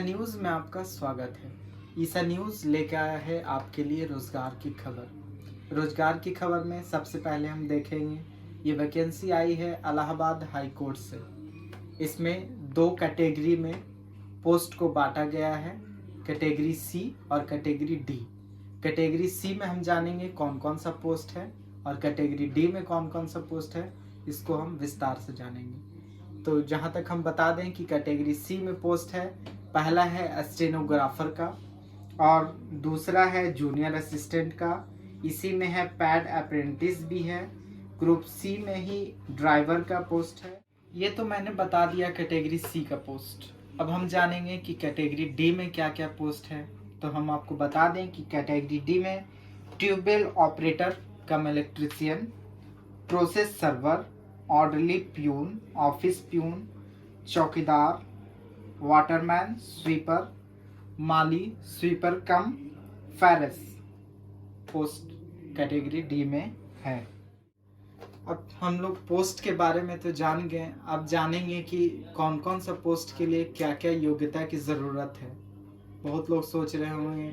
News में आपका स्वागत है। ईसा न्यूज़ लेकर आया है आपके लिए रोज़गार की खबर। रोज़गार की खबर में सबसे पहले हम देखेंगे ये वैकेंसी आई है इलाहाबाद हाई कोर्ट से। इसमें दो कैटेगरी में पोस्ट को बांटा गया है, कैटेगरी सी और कैटेगरी डी। कैटेगरी सी में हम जानेंगे कौन कौन सा पोस्ट है और कैटेगरी डी में कौन कौन सा पोस्ट है, इसको हम विस्तार से जानेंगे। तो जहाँ तक हम बता दें कि कैटेगरी सी में पोस्ट है, पहला है स्टेनोग्राफर का और दूसरा है जूनियर असिस्टेंट का। इसी में है पैड अप्रेंटिस भी है। ग्रुप सी में ही ड्राइवर का पोस्ट है। ये तो मैंने बता दिया कैटेगरी सी का पोस्ट। अब हम जानेंगे कि कैटेगरी डी में क्या क्या पोस्ट है। तो हम आपको बता दें कि कैटेगरी डी में tubewell operator cum electrician, process server, orderly peon, office peon, चौकीदार, वाटरमैन, स्वीपर, माली, स्वीपर कम फैरस पोस्ट कैटेगरी डी में है। अब हम लोग पोस्ट के बारे में तो जान गए, अब जानेंगे कि कौन कौन सा पोस्ट के लिए क्या क्या योग्यता की ज़रूरत है। बहुत लोग सोच रहे होंगे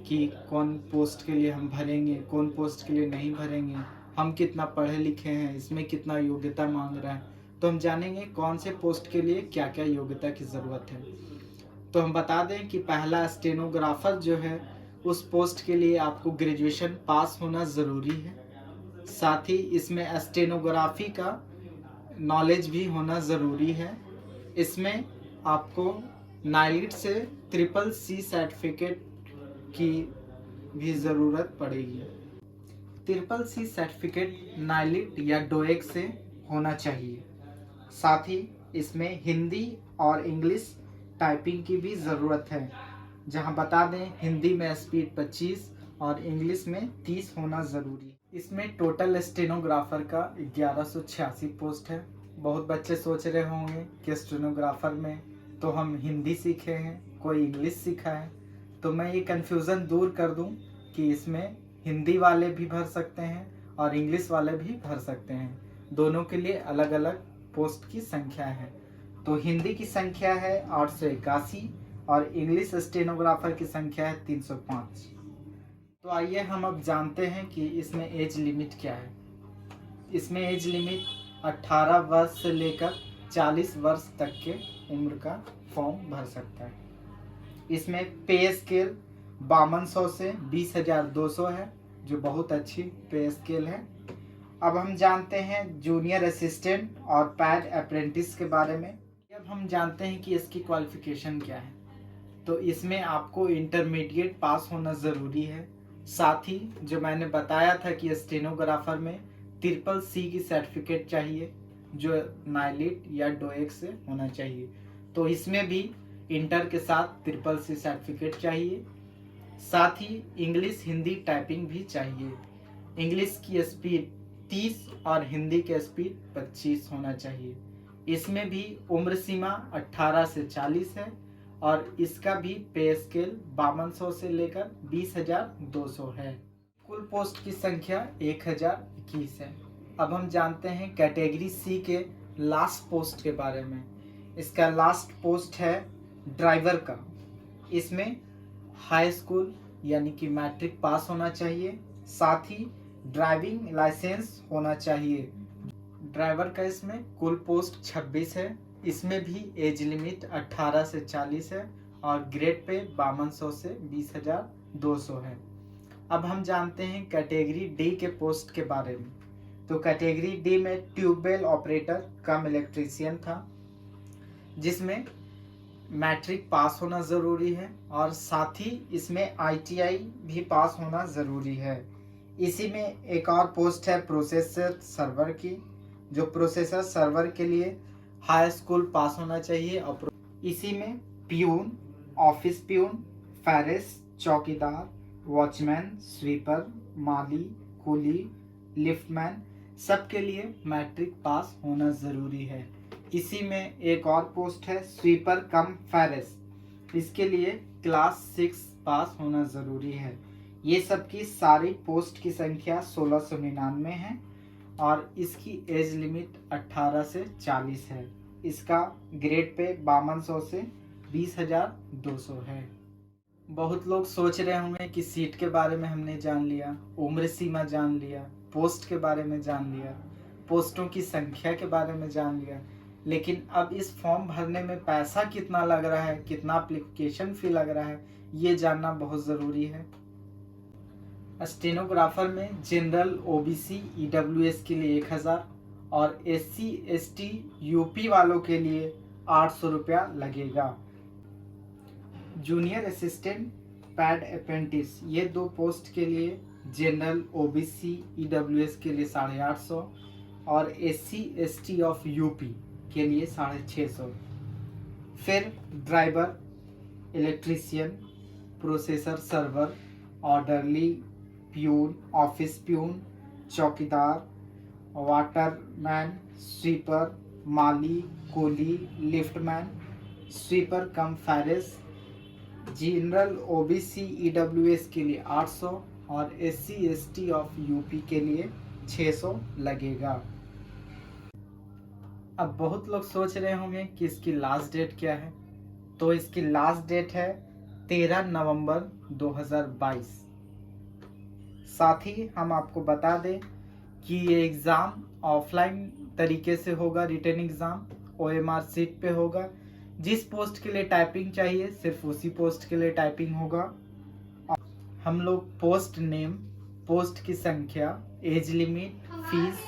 कि कौन पोस्ट के लिए हम भरेंगे, कौन पोस्ट के लिए नहीं भरेंगे, हम कितना पढ़े लिखे हैं, इसमें कितना योग्यता मांग रहा है। तो हम जानेंगे कौन से पोस्ट के लिए क्या क्या योग्यता की ज़रूरत है। तो हम बता दें कि पहला स्टेनोग्राफर जो है, उस पोस्ट के लिए आपको ग्रेजुएशन पास होना ज़रूरी है। साथ ही इसमें स्टेनोग्राफी का नॉलेज भी होना ज़रूरी है। इसमें आपको नाइलिट से CCC सर्टिफिकेट की भी ज़रूरत पड़ेगी। CCC सर्टिफिकेट नाइलिट या डोएक से होना चाहिए। साथ ही इसमें हिंदी और इंग्लिश टाइपिंग की भी ज़रूरत है, जहां बता दें हिंदी में स्पीड 25 और इंग्लिश में 30 होना ज़रूरी। इसमें टोटल स्टेनोग्राफर का 1186 पोस्ट है। बहुत बच्चे सोच रहे होंगे कि स्टेनोग्राफर में तो हम हिंदी सीखे हैं, कोई इंग्लिश सीखा है। तो मैं ये कन्फ्यूज़न दूर कर दूं कि इसमें हिंदी वाले भी भर सकते हैं और इंग्लिश वाले भी भर सकते हैं। दोनों के लिए अलग अलग पोस्ट की संख्या है। तो हिंदी की संख्या है 881 और इंग्लिश स्टेनोग्राफर की संख्या है 305। तो आइए हम अब जानते हैं कि इसमें एज लिमिट क्या है। इसमें एज लिमिट 18 वर्ष से लेकर 40 वर्ष तक के उम्र का फॉर्म भर सकता है। इसमें पे स्केल 5200 से 20,200 है, जो बहुत अच्छी पे स्केल है। अब हम जानते हैं जूनियर असिस्टेंट और पैड अप्रेंटिस के बारे में। अब हम जानते हैं कि इसकी क्वालिफिकेशन क्या है। तो इसमें आपको इंटरमीडिएट पास होना ज़रूरी है। साथ ही जो मैंने बताया था कि स्टेनोग्राफर में CCC की सर्टिफिकेट चाहिए, जो नाइलिट या डोएक से होना चाहिए। तो इसमें भी इंटर के साथ CCC सर्टिफिकेट चाहिए। साथ ही इंग्लिश हिंदी टाइपिंग भी चाहिए। इंग्लिश की स्पीड 30 और हिंदी की स्पीड 25 होना चाहिए। इसमें भी उम्र सीमा 18 से 40 है और इसका भी पे स्केल 5200 से लेकर 20,200 है। कुल पोस्ट की संख्या 1021 है। अब हम जानते हैं कैटेगरी सी के लास्ट पोस्ट के बारे में। इसका लास्ट पोस्ट है ड्राइवर का। इसमें हाई स्कूल यानी कि मैट्रिक पास होना चाहिए, साथ ही ड्राइविंग लाइसेंस होना चाहिए। ड्राइवर का इसमें कुल पोस्ट 26 है। इसमें भी एज लिमिट 18 से 40 है और ग्रेड पे 5200 से 20,200 है। अब हम जानते हैं कैटेगरी डी के पोस्ट के बारे में। तो कैटेगरी डी में ट्यूबवेल ऑपरेटर कम इलेक्ट्रीशियन था, जिसमें मैट्रिक पास होना ज़रूरी है और साथ ही इसमें ITI भी पास होना ज़रूरी है। इसी में एक और पोस्ट है प्रोसेसर सर्वर की, जो प्रोसेसर सर्वर के लिए हाई स्कूल पास होना चाहिए। और इसी में प्यून, ऑफिस प्यून, फैरिस, चौकीदार, वॉचमैन, स्वीपर, माली, कुली, लिफ्टमैन सबके लिए मैट्रिक पास होना ज़रूरी है। इसी में एक और पोस्ट है स्वीपर कम फैरिस। इसके लिए क्लास 6 पास होना ज़रूरी है। ये सब की सारी पोस्ट की संख्या 1699 है और इसकी एज लिमिट 18 से 40 है। इसका ग्रेड पे 5200 से 20,200 है। बहुत लोग सोच रहे होंगे कि सीट के बारे में हमने जान लिया, उम्र सीमा जान लिया, पोस्ट के बारे में जान लिया, पोस्टों की संख्या के बारे में जान लिया, लेकिन अब इस फॉर्म भरने में पैसा कितना लग रहा है, कितना एप्लीकेशन फी लग रहा है, ये जानना बहुत ज़रूरी है। स्टेनोग्राफर में जनरल, ओबीसी, ईडब्ल्यूएस के लिए 1,000 और एससी, एसटी, यूपी वालों के लिए 800 रुपया लगेगा। जूनियर असिस्टेंट, पैड अप्रेंटिस, ये 2 पोस्ट के लिए जनरल, ओबीसी, ईडब्ल्यूएस के लिए 850 और एससी, एसटी ऑफ यूपी के लिए 650। फिर driver, electrician, processor server, orderly, peon, office peon, चौकीदार, वाटरमैन, स्वीपर, माली, कोली, लिफ्टमैन, स्वीपर कम फैरिस, जनरल, ओबीसी, ईडब्ल्यूएस के लिए 800 और एससी, एसटी ऑफ यूपी के लिए 600 लगेगा। अब बहुत लोग सोच रहे होंगे कि इसकी लास्ट डेट क्या है, तो इसकी लास्ट डेट है 13 नवंबर 2022। साथ ही हम आपको बता दें कि ये एग्ज़ाम ऑफलाइन तरीके से होगा, रिटन एग्ज़ाम OMR सीट पे होगा। जिस पोस्ट के लिए टाइपिंग चाहिए सिर्फ उसी पोस्ट के लिए टाइपिंग होगा। हम लोग पोस्ट नेम, पोस्ट की संख्या, age limit, fees,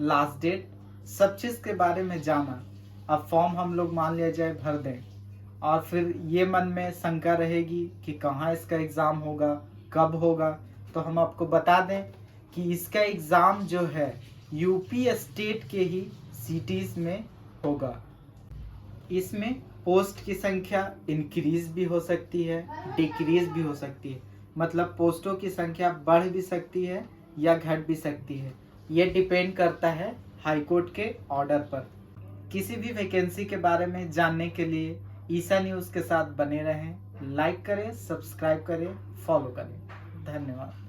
last date, सब चीज़ के बारे में जाना। अब फॉर्म हम लोग मान लिया जाए भर दें और फिर ये मन में शंका रहेगी कि कहाँ इसका एग्ज़ाम होगा, कब होगा, तो हम आपको बता दें कि इसका एग्ज़ाम जो है यूपी स्टेट के ही सिटीज़ में होगा। इसमें पोस्ट की संख्या इंक्रीज भी हो सकती है, डिक्रीज भी हो सकती है, मतलब पोस्टों की संख्या बढ़ भी सकती है या घट भी सकती है। ये डिपेंड करता है हाई कोर्ट के ऑर्डर पर। किसी भी वैकेंसी के बारे में जानने के लिए ईसा न्यूज़ के साथ बने रहें। लाइक करें, सब्सक्राइब करें, फॉलो करें। धन्यवाद।